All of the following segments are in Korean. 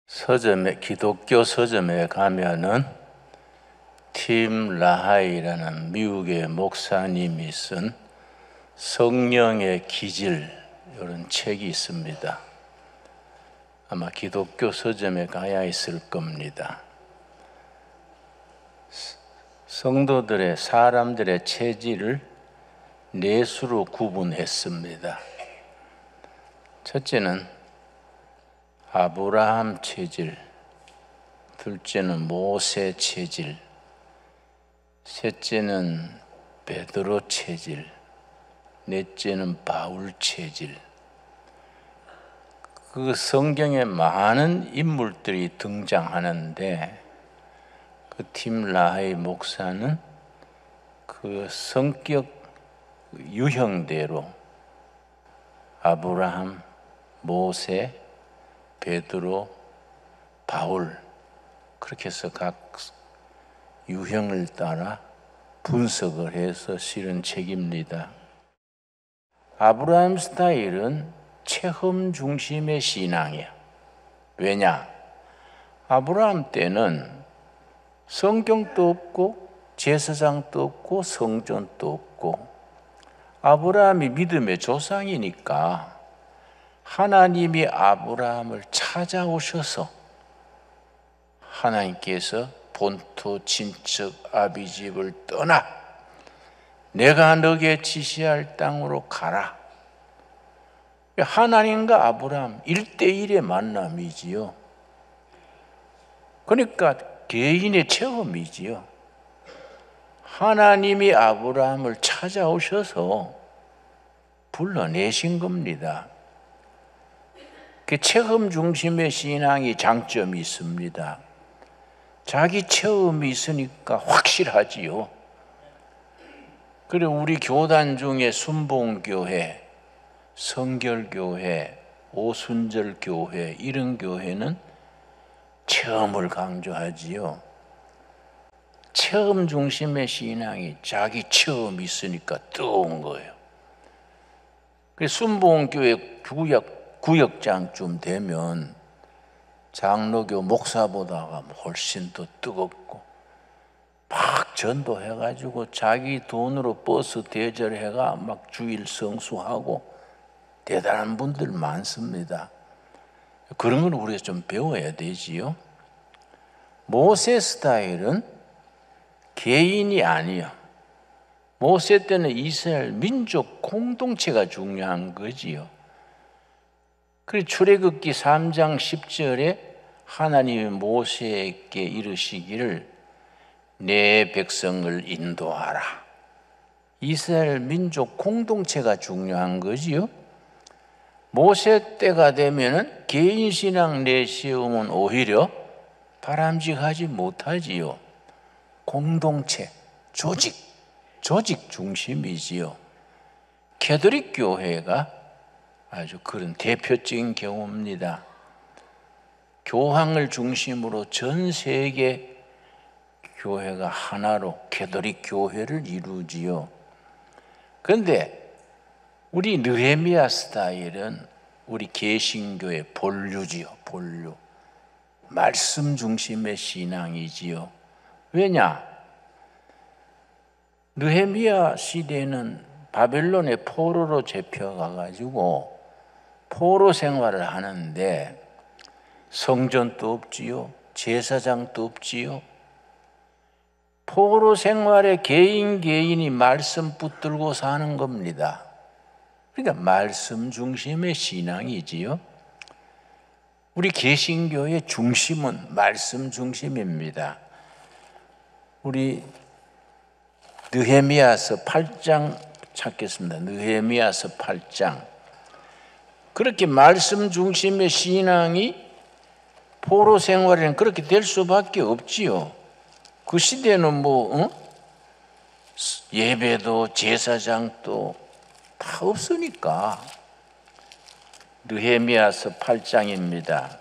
서점에, 기독교 서점에 가면은 팀 라하이라는 미국의 목사님이 쓴 성령의 기질, 이런 책이 있습니다. 아마 기독교 서점에 가야 있을 겁니다. 성도들의, 사람들의 체질을 네 수로 구분했습니다. 첫째는 아브라함 체질, 둘째는 모세 체질, 셋째는 베드로 체질, 넷째는 바울 체질. 그 성경에 많은 인물들이 등장하는데 그 팀 라하이 목사는 그 성격 유형대로 아브라함, 모세, 베드로, 바울, 그렇게 해서 각 유형을 따라 분석을 해서 실은 책입니다. 아브라함 스타일은 체험 중심의 신앙이야. 왜냐? 아브라함 때는 성경도 없고 제사장도 없고 성전도 없고 아브라함이 믿음의 조상이니까 하나님이 아브라함을 찾아오셔서 하나님께서 본토 친척 아비집을 떠나 내가 너에게 지시할 땅으로 가라. 하나님과 아브라함 1대1의 만남이지요. 그러니까 개인의 체험이지요. 하나님이 아브라함을 찾아오셔서 불러내신 겁니다. 그 체험 중심의 신앙이 장점이 있습니다. 자기 체험이 있으니까 확실하지요. 그래 우리 교단 중에 순봉교회, 성결교회, 오순절교회 이런 교회는 체험을 강조하지요. 체험 중심의 신앙이 자기 체험이 있으니까 뜨거운 거예요. 그래서 순봉교회 구역장쯤 되면 장로교 목사보다가 훨씬 더 뜨겁고 막 전도해가지고 자기 돈으로 버스 대절해가 막 주일 성수하고 대단한 분들 많습니다. 그런 걸 우리가 좀 배워야 되지요. 모세 스타일은 개인이 아니야. 모세 때는 이스라엘 민족 공동체가 중요한 거지요. 그래서 출애굽기 3장 10절에 하나님이 모세에게 이르시기를 내 백성을 인도하라. 이스라엘 민족 공동체가 중요한 거지요. 모세 때가 되면은 개인 신앙 내세우면 오히려 바람직하지 못하지요. 공동체, 조직 중심이지요. 캐톨릭 교회가 아주 그런 대표적인 경우입니다. 교황을 중심으로 전 세계 교회가 하나로 캐톨릭 교회를 이루지요. 그런데 우리 느헤미야 스타일은 우리 개신교의 본류지요. 본류. 말씀 중심의 신앙이지요. 왜냐? 느헤미야 시대는 바벨론의 포로로 잡혀가가지고 포로 생활을 하는데 성전도 없지요. 제사장도 없지요. 포로 생활에 개인이 말씀 붙들고 사는 겁니다. 그러니까 말씀 중심의 신앙이지요. 우리 개신교의 중심은 말씀 중심입니다. 우리 느헤미야서 8장 찾겠습니다. 느헤미야서 8장. 그렇게 말씀 중심의 신앙이 포로 생활에는 그렇게 될 수밖에 없지요. 그 시대는 예배도 제사장도 다 없으니까. 느헤미야서 8장입니다.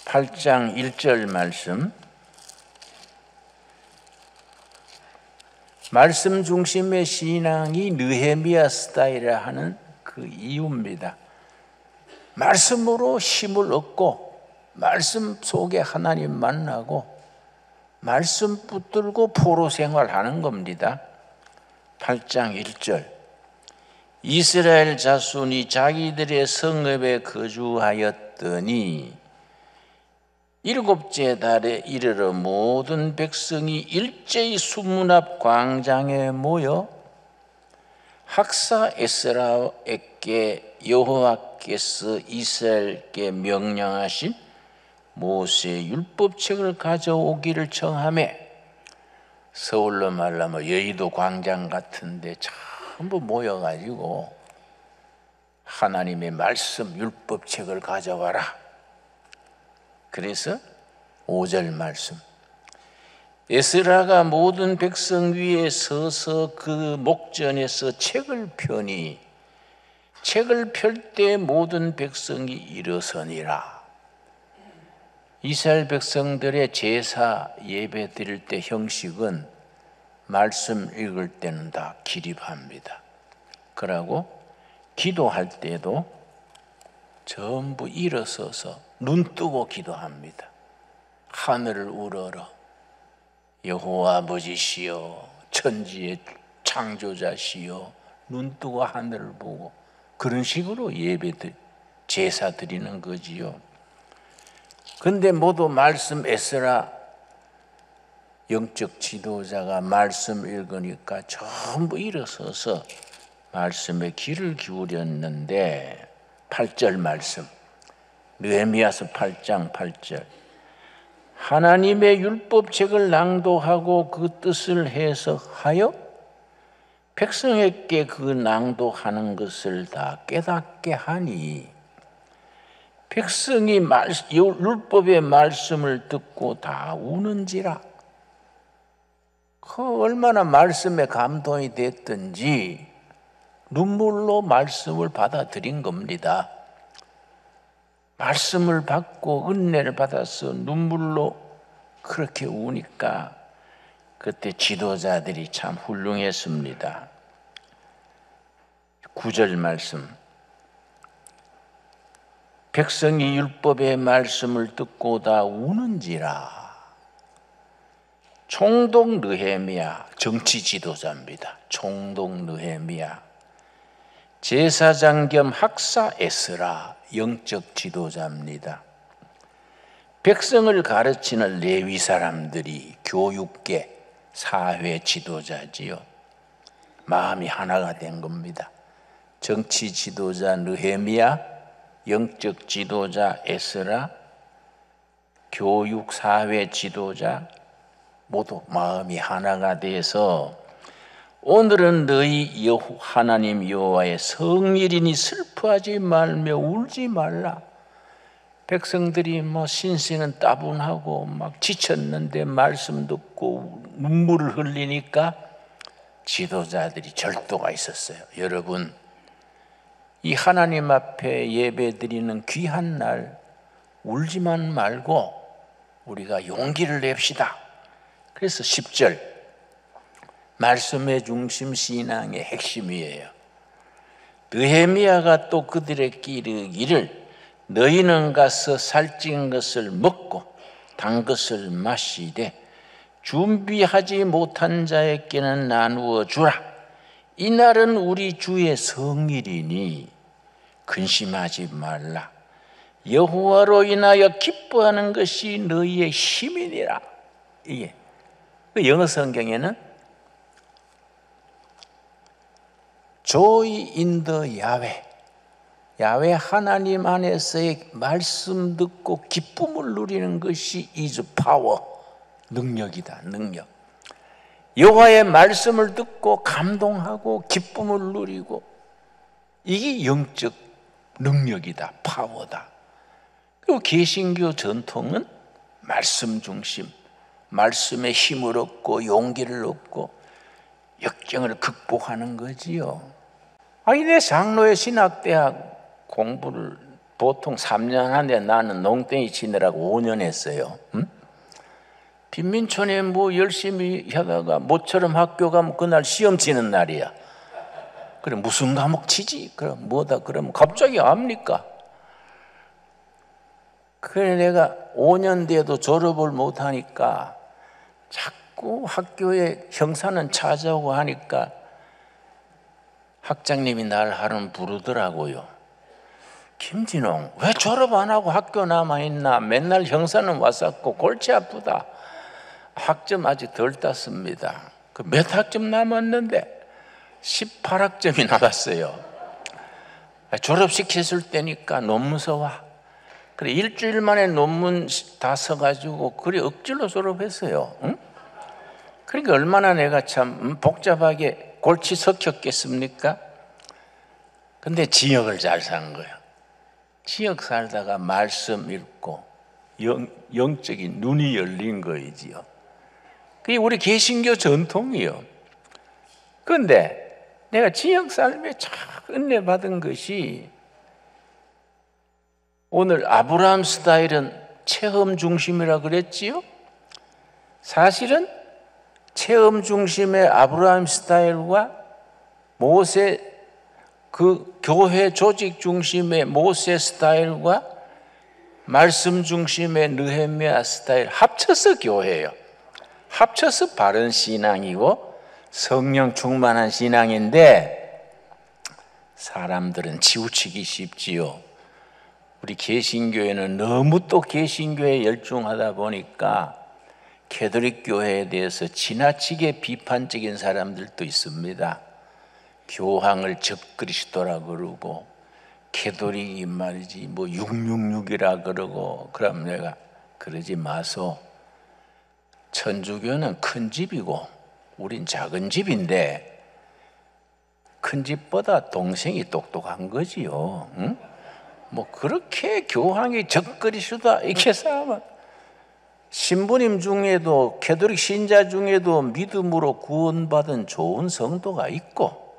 8장 1절 말씀. 말씀 중심의 신앙이 느헤미야 스타일이라 하는 그 이유입니다. 말씀으로 힘을 얻고 말씀 속에 하나님 만나고 말씀 붙들고 포로 생활하는 겁니다. 8장 1절 이스라엘 자손이 자기들의 성읍에 거주하였더니 일곱째 달에 이르러 모든 백성이 일제히 수문 앞 광장에 모여 학사 에스라에게 여호와께서 이스라엘께 명령하신 모세의 율법책을 가져오기를 청하매 서울로 말하면 여의도 광장 같은데 전부 모여가지고 하나님의 말씀 율법책을 가져와라. 그래서 5절 말씀 에스라가 모든 백성 위에 서서 그 목전에서 책을 펴니 책을 펼 때 모든 백성이 일어서니라. 이스라엘 백성들의 제사 예배 드릴 때 형식은 말씀 읽을 때는 다 기립합니다. 그러고 기도할 때도 전부 일어서서 눈 뜨고 기도합니다. 하늘을 우러러 여호와 아버지시여 천지의 창조자시여 눈 뜨고 하늘을 보고 그런 식으로 제사 드리는 거지요. 근데 모두 말씀 에스라 영적 지도자가 말씀 읽으니까 전부 일어서서 말씀에 귀를 기울였는데 8절 말씀 느헤미야서 8장 8절 하나님의 율법책을 낭독하고 그 뜻을 해석하여 백성에게 그 낭독하는 것을 다 깨닫게 하니 백성이 율법의 말씀을 듣고 다 우는지라. 그 얼마나 말씀에 감동이 됐든지 눈물로 말씀을 받아들인 겁니다. 말씀을 받고 은혜를 받아서 눈물로 그렇게 우니까 그때 지도자들이 참 훌륭했습니다. 9절 말씀 백성이 율법의 말씀을 듣고 다 우는지라. 총독 느헤미야 정치 지도자입니다. 총독 느헤미야 제사장 겸 학사 에스라 영적 지도자입니다. 백성을 가르치는 레위 사람들이 교육계 사회 지도자지요. 마음이 하나가 된 겁니다. 정치 지도자 느헤미야, 영적 지도자 에스라, 교육 사회 지도자 모두 마음이 하나가 돼서 오늘은 너희 하나님 여호와의 성일이니 슬퍼하지 말며 울지 말라. 백성들이 신세는 따분하고 막 지쳤는데 말씀 듣고 눈물을 흘리니까 지도자들이 절도가 있었어요. 여러분, 이 하나님 앞에 예배 드리는 귀한 날 울지만 말고 우리가 용기를 냅시다. 그래서 10절 말씀의 중심 신앙의 핵심이에요. 느헤미야가 또 그들에게 이르기를 너희는 가서 살찐 것을 먹고 단 것을 마시되 준비하지 못한 자에게는 나누어 주라. 이날은 우리 주의 성일이니 근심하지 말라. 여호와로 인하여 기뻐하는 것이 너희의 힘이니라. 이게 영어 성경에는 Joy in the Yahweh, 야훼 하나님 안에서의 말씀 듣고 기쁨을 누리는 것이 is power, 능력이다. 능력. 여호와의 말씀을 듣고 감동하고 기쁨을 누리고 이게 영적 능력이다. 파워다. 그리고 개신교 전통은 말씀 중심, 말씀에 힘을 얻고 용기를 얻고 역경을 극복하는 거지요. 내 장로의 신학대학 공부를 보통 3년 하는데 나는 농땡이 치느라고 5년 했어요. 빈민촌에 열심히 하다가 모처럼 학교 가면 그날 시험 치는 날이야. 그래 무슨 과목 치지? 그럼 뭐다? 그러면 갑자기 압니까? 그래 내가 5년 돼도 졸업을 못하니까 자꾸 학교에 형사는 찾아오고 하니까 학장님이 날 하루는 부르더라고요. 김진홍, 왜 졸업 안 하고 학교 남아있나? 맨날 형사는 왔었고 골치 아프다. 학점 아직 덜 땄습니다. 그 몇 학점 남았는데 18학점이 남았어요. 졸업시켰을 때니까 논문서 와. 그래 일주일 만에 논문 다 써가지고 그래 억지로 졸업했어요. 응? 그러니까 얼마나 내가 참 복잡하게 골치 섞였겠습니까? 근데 지역을 잘 산 거예요. 지역 살다가 말씀 읽고 영적인 눈이 열린 거이지요. 그게 우리 개신교 전통이요. 그런데 내가 지역 삶에 참 은혜 받은 것이 오늘 아브라함 스타일은 체험 중심이라 그랬지요. 사실은 체험 중심의 아브라함 스타일과 모세 그 교회 조직 중심의 모세 스타일과 말씀 중심의 느헤미야 스타일 합쳐서 교회예요. 합쳐서 바른 신앙이고 성령 충만한 신앙인데 사람들은 치우치기 쉽지요. 우리 개신교회는 너무 또 개신교회에 열중하다 보니까 캐톨릭 교회에 대해서 지나치게 비판적인 사람들도 있습니다. 교황을 적그리스도라 그러고 캐톨릭이 말이지 뭐 666이라 그러고. 그럼 내가 그러지 마소. 천주교는 큰 집이고 우린 작은 집인데 큰 집보다 동생이 똑똑한 거지요. 응? 뭐 그렇게 교황이 적그리스도다 이렇게 싸우면 신부님 중에도 캐톨릭 신자 중에도 믿음으로 구원받은 좋은 성도가 있고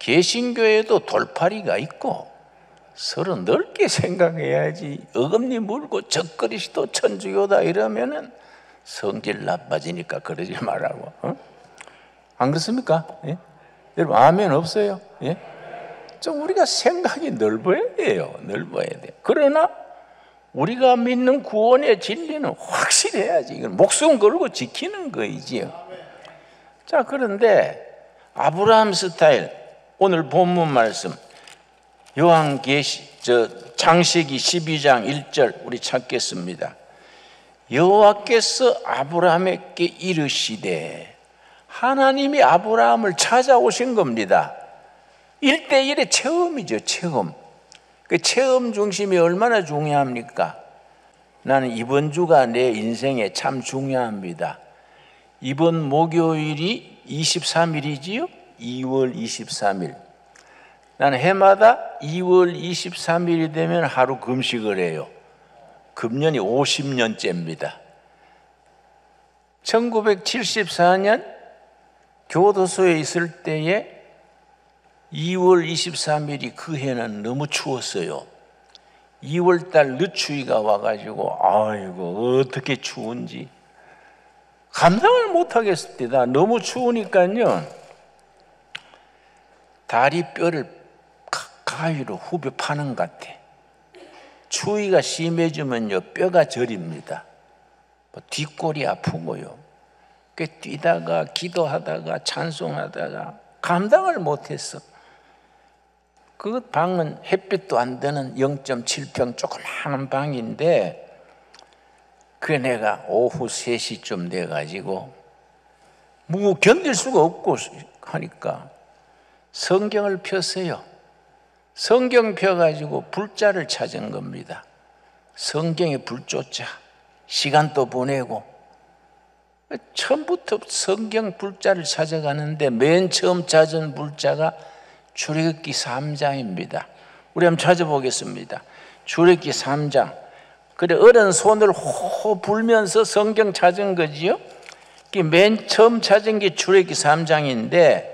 개신교에도 돌팔이가 있고 서로 넓게 생각해야지. 어금니 물고 적그리스도 천주교다 이러면은 성질 나빠지니까 그러지 말라고. 어? 안 그렇습니까? 예? 여러분 아멘 없어요? 예? 좀 우리가 생각이 넓어야 돼요. 넓어야 돼. 그러나 우리가 믿는 구원의 진리는 확실해야지. 이건 목숨 걸고 지키는 거이지요. 자, 그런데 아브라함 스타일 오늘 본문 말씀 창세기 12장 1절 우리 찾겠습니다. 여호와께서 아브라함에게 이르시되, 하나님이 아브라함을 찾아오신 겁니다. 1대1의 체험이죠. 체험. 그 체험 중심이 얼마나 중요합니까? 나는 이번 주가 내 인생에 참 중요합니다. 이번 목요일이 23일이지요? 2월 23일. 나는 해마다 2월 23일이 되면 하루 금식을 해요. 금년이 50년째입니다. 1974년 교도소에 있을 때에 2월 23일이 그 해는 너무 추웠어요. 2월달 늦추위가 와가지고 아이고 어떻게 추운지 감당을 못하겠습니다. 너무 추우니까요 다리 뼈를 가위로 후벼 파는 것 같아. 추위가 심해지면요 뼈가 저립니다. 뒷골이 아프고요. 뛰다가 기도하다가 찬송하다가 감당을 못했어. 그 방은 햇빛도 안 드는 0.7평 조그마한 방인데 그게 내가 오후 3시쯤 돼가지고 뭐 견딜 수가 없고 하니까 성경을 폈어요. 성경 펴가지고 불자를 찾은 겁니다. 성경에 불조자 시간도 보내고 처음부터 성경 불자를 찾아가는데 맨 처음 찾은 불자가 출애굽기 3장입니다. 우리 한번 찾아보겠습니다. 출애굽기 3장. 그래 어른 손을 호 불면서 성경 찾은 거지요. 맨 처음 찾은 게 출애굽기 3장인데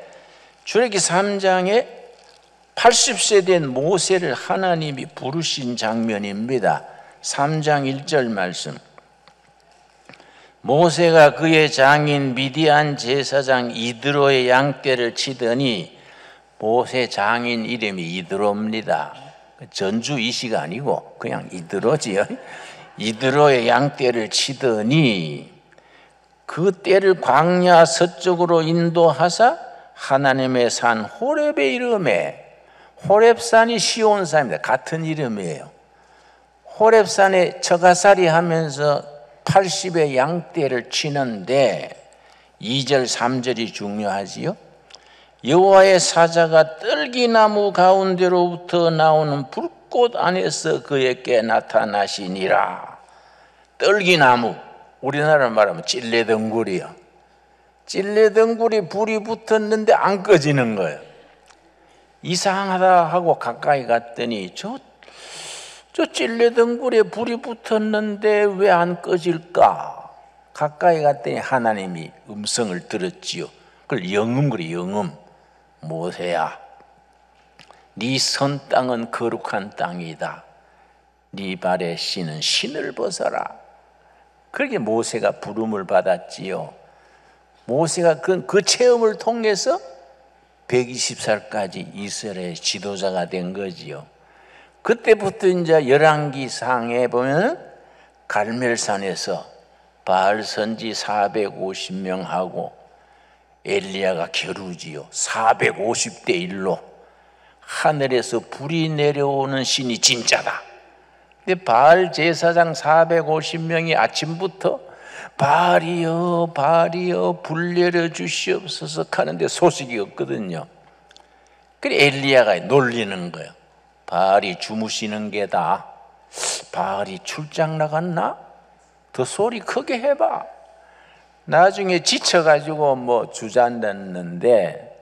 출애굽기 3장에 80세 된 모세를 하나님이 부르신 장면입니다. 3장 1절 말씀. 모세가 그의 장인 미디안 제사장 이드로의 양떼를 치더니 모세 장인 이름이 이드로입니다. 전주 이시가 아니고 그냥 이드로지요. 이드로의 양떼를 치더니 그 떼를 광야 서쪽으로 인도하사 하나님의 산 호렙에 이름에, 호렙산이 시온산입니다. 같은 이름이에요. 호렙산에 처가살이 하면서 80의 양떼를 치는데 2절 3절이 중요하지요. 여호와의 사자가 떨기나무 가운데로부터 나오는 불꽃 안에서 그에게 나타나시니라. 떨기나무, 우리나라 말하면 찔레덩굴이요. 찔레덩굴이 불이 붙었는데 안 꺼지는 거예요. 이상하다 하고 가까이 갔더니 저 찔레덩굴에 불이 붙었는데 왜 안 꺼질까? 가까이 갔더니 하나님이 음성을 들었지요. 그걸 영음 그래, 영음. 모세야, 네 선 땅은 거룩한 땅이다. 네 발에 신은 신을 벗어라. 그렇게 모세가 부름을 받았지요. 모세가 그 체험을 통해서 120살까지 이스라엘 지도자가 된 거지요. 그때부터 이제 열왕기상에 보면 갈멜산에서 바알 선지 450명하고 엘리야가 겨루지요. 450대 1로 하늘에서 불이 내려오는 신이 진짜다. 근데 바알 제사장 450명이 아침부터 바알이여 바알이여 불 내려 주시옵소서 하는데 소식이 없거든요. 그래 엘리야가 놀리는 거예요. 바알이 주무시는 게다. 바알이 출장 나갔나? 더 소리 크게 해봐. 나중에 지쳐가지고 뭐 주저앉았는데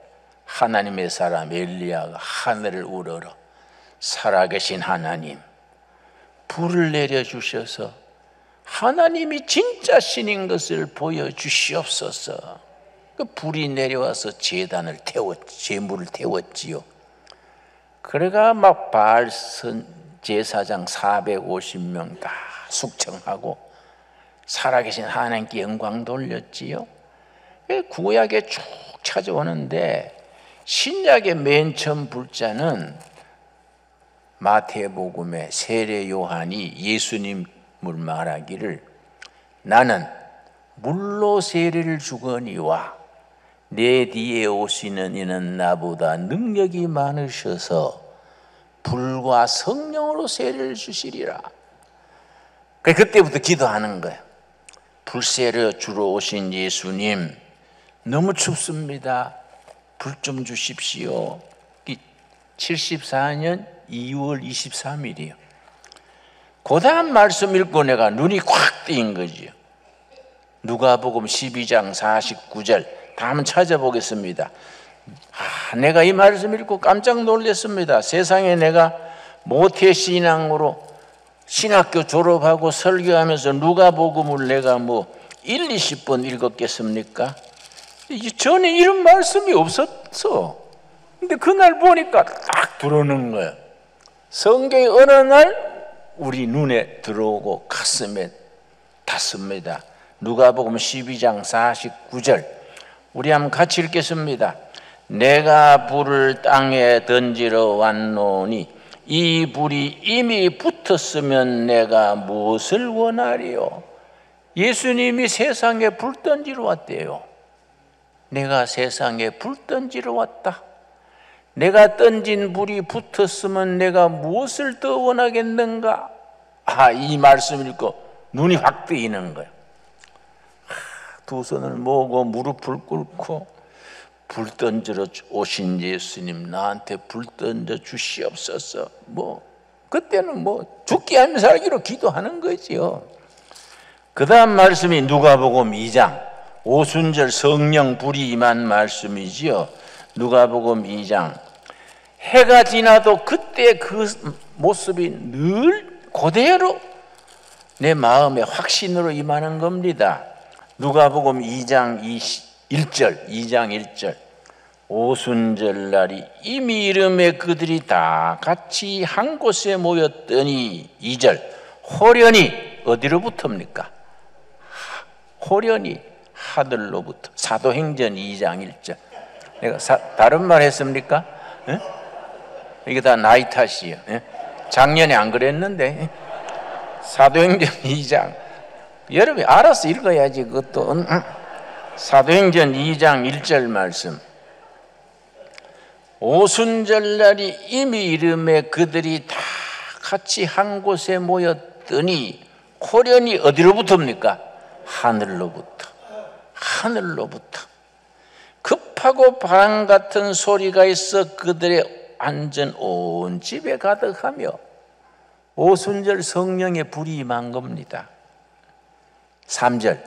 하나님의 사람 엘리야가 하늘을 우러러 살아계신 하나님, 불을 내려주셔서 하나님이 진짜 신인 것을 보여주시옵소서. 그 불이 내려와서 제물을 태웠지요. 그래가 막 바알 제사장 450명 다 숙청하고 살아계신 하나님께 영광 돌렸지요. 구약에 쭉 찾아오는데 신약의 맨 처음 불자는 마태복음의 세례 요한이 예수님을 말하기를 나는 물로 세례를 주거니와 내 뒤에 오시는 이는 나보다 능력이 많으셔서 불과 성령으로 세례를 주시리라. 그때부터 기도하는 거예요. 불세례 주러 오신 예수님, 너무 춥습니다. 불 좀 주십시오. 74년 2월 23일이요. 그 다음 말씀 읽고 내가 눈이 콱 뜨인 거지요. 누가복음 12장 49절 다 한번 찾아보겠습니다. 내가 이 말씀 읽고 깜짝 놀랐습니다. 세상에 내가 모태신앙으로 신학교 졸업하고 설교하면서 누가복음을 내가 뭐 1, 20번 읽었겠습니까? 전에 이런 말씀이 없었어. 근데 그날 보니까 딱 들어오는 거예요. 성경이 어느 날 우리 눈에 들어오고 가슴에 닿습니다. 누가복음 12장 49절 우리 한번 같이 읽겠습니다. 내가 불을 땅에 던지러 왔노니 이 불이 이미 붙었으면 내가 무엇을 원하리요? 예수님이 세상에 불 던지러 왔대요. 내가 세상에 불 던지러 왔다. 내가 던진 불이 붙었으면 내가 무엇을 더 원하겠는가? 이 말씀 읽고 눈이 확 뜨이는 거예요. 두 손을 모으고 무릎을 꿇고 불 던지러 오신 예수님, 나한테 불 던져 주시옵소서. 그때는 죽기 하면 살기로 기도하는 거지요. 그 다음 말씀이 누가복음 2장 오순절 성령 불이 임한 말씀이지요. 누가복음 2장 해가 지나도 그때 그 모습이 늘 그대로 내 마음에 확신으로 임하는 겁니다. 누가복음 2장 1절 오순절 날이 이미 이름에 그들이 다 같이 한 곳에 모였더니 2절 호련히 어디로부터입니까? 호련히 하늘로부터. 사도행전 2장 1절 내가 다른 말 했습니까? 에? 이게 다 나이 탓이에요. 에? 작년에 안 그랬는데. 사도행전 2장. 여러분이 알아서 읽어야지 그것도. 사도행전 2장 1절 말씀. 오순절날이 이미 이름에 그들이 다 같이 한 곳에 모였더니 호련히 어디로부터입니까? 하늘로부터. 하늘로부터 급하고 바람 같은 소리가 있어 그들의 앉은 온 집에 가득하며 오순절 성령의 불이 임한 겁니다. 3절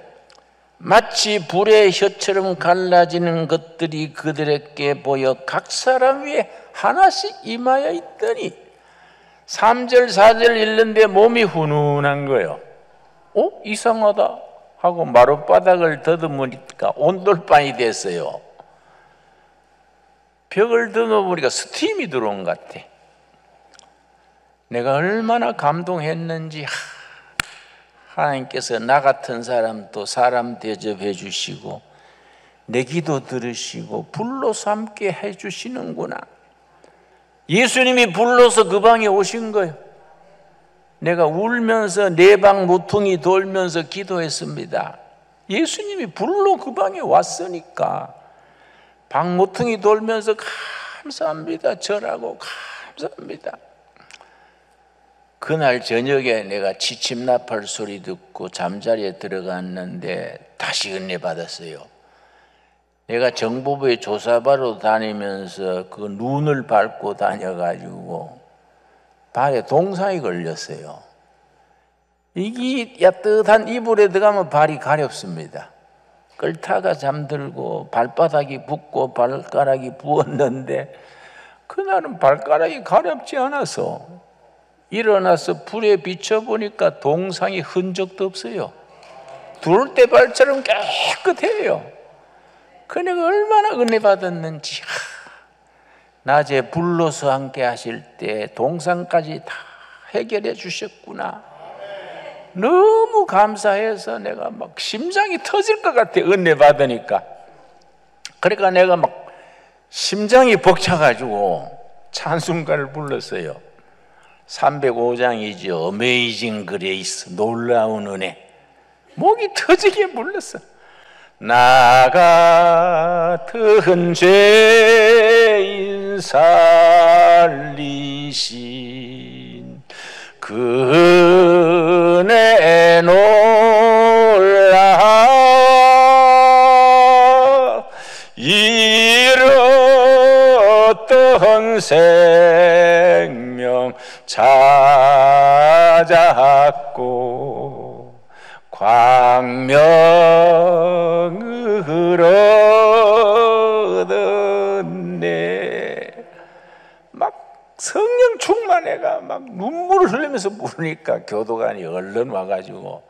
마치 불의 혀처럼 갈라지는 것들이 그들에게 보여 각 사람 위에 하나씩 임하여 있더니 3절 4절 읽는데 몸이 훈훈한 거예요. 이상하다 하고 마룻바닥을 더듬으니까 온돌방이 됐어요. 벽을 더듬으니까 스팀이 들어온 것 같아. 내가 얼마나 감동했는지. 하나님께서 나 같은 사람 또 사람 대접해 주시고 내 기도 들으시고 불러서 함께 해 주시는구나. 예수님이 불러서 그 방에 오신 거예요. 내가 울면서 내 방 모퉁이 돌면서 기도했습니다. 예수님이 불러 그 방에 왔으니까 방 모퉁이 돌면서 감사합니다. 절하고 감사합니다. 그날 저녁에 내가 취침나팔 소리 듣고 잠자리에 들어갔는데 다시 은혜 받았어요. 내가 정보부에 조사바로 다니면서 그 눈을 밟고 다녀가지고 발에 동상이 걸렸어요. 이게 야뜻한 이불에 들어가면 발이 가렵습니다. 끌다가 잠들고 발바닥이 붓고 발가락이 부었는데 그날은 발가락이 가렵지 않아서 일어나서 불에 비춰보니까 동상이 흔적도 없어요. 들어올 때 발처럼 깨끗해요. 그 내가 얼마나 은혜 받았는지. 낮에 불러서 함께 하실 때 동상까지 다 해결해 주셨구나. 너무 감사해서 내가 막 심장이 터질 것 같아. 은혜 받으니까. 그러니까 내가 막 심장이 벅차가지고 찬송가를 불렀어요. 305장이죠. 어메이징 그레이스, 놀라운 은혜. 목이 터지게 불렀어. 나 같은 죄인 살리신 그 은혜 놀라 잃었던 생명 찾았고 광명을 얻었네. 막 성령 충만해가 막 눈물을 흘리면서 부르니까 교도관이 얼른 와가지고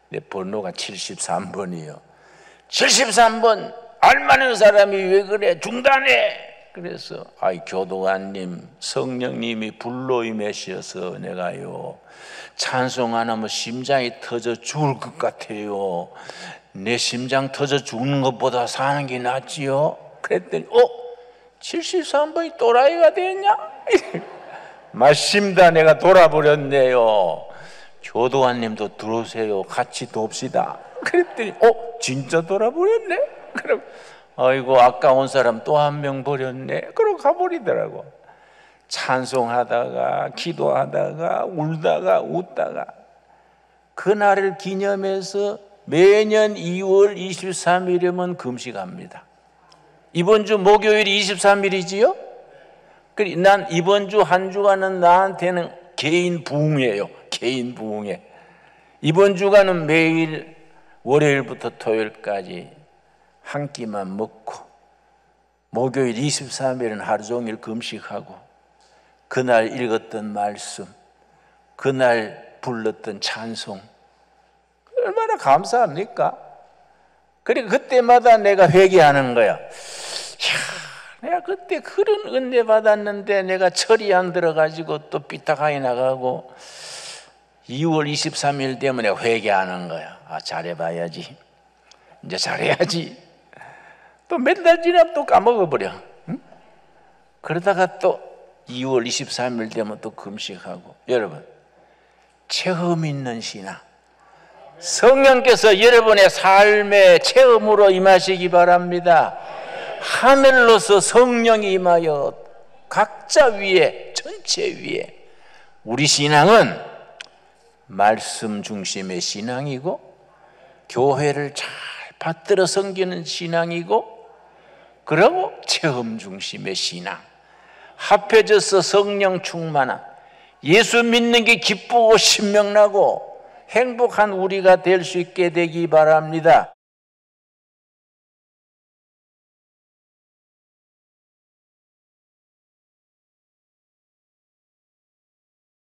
내 번호가 73번이요. 73번 알만한 사람이 왜 그래? 중단해. 그래서 교도관님 성령님이 불로 임하셔서 내가요 찬송 안 하면 심장이 터져 죽을 것 같아요. 내 심장 터져 죽는 것보다 사는 게 낫지요. 그랬더니 73번이 또라이가 됐냐? 맞습니다. 내가 돌아버렸네요. 교도관님도 들어오세요. 같이 돕시다. 그랬더니 진짜 돌아버렸네. 그럼 아이고 아까운 사람 또 한 명 버렸네. 그러고 가버리더라고. 찬송하다가 기도하다가 울다가 웃다가 그날을 기념해서 매년 2월 23일이면 금식합니다. 이번 주 목요일이 23일이지요? 난 이번 주 한 주간은 나한테는 개인 부흥이에요. 개인 부흥회. 이번 주간은 매일 월요일부터 토요일까지 한 끼만 먹고 목요일 23일은 하루 종일 금식하고 그날 읽었던 말씀, 그날 불렀던 찬송 얼마나 감사합니까? 그리고 그때마다 내가 회개하는 거야. 내가 그때 그런 은혜 받았는데 내가 철이 안 들어가지고 또 삐딱하게 나가고 2월 23일 때문에 회개하는 거야. 잘해봐야지. 이제 잘해야지. 또 몇 달 지나면 또 까먹어버려. 응? 그러다가 또 2월 23일 되면 또 금식하고. 여러분, 체험 있는 신앙, 성령께서 여러분의 삶의 체험으로 임하시기 바랍니다. 하늘로서 성령이 임하여 각자 위에, 전체 위에. 우리 신앙은 말씀 중심의 신앙이고, 교회를 잘 받들어 섬기는 신앙이고, 그리고 체험 중심의 신앙, 합해져서 성령 충만한, 예수 믿는 게 기쁘고 신명나고 행복한 우리가 될 수 있게 되기 바랍니다.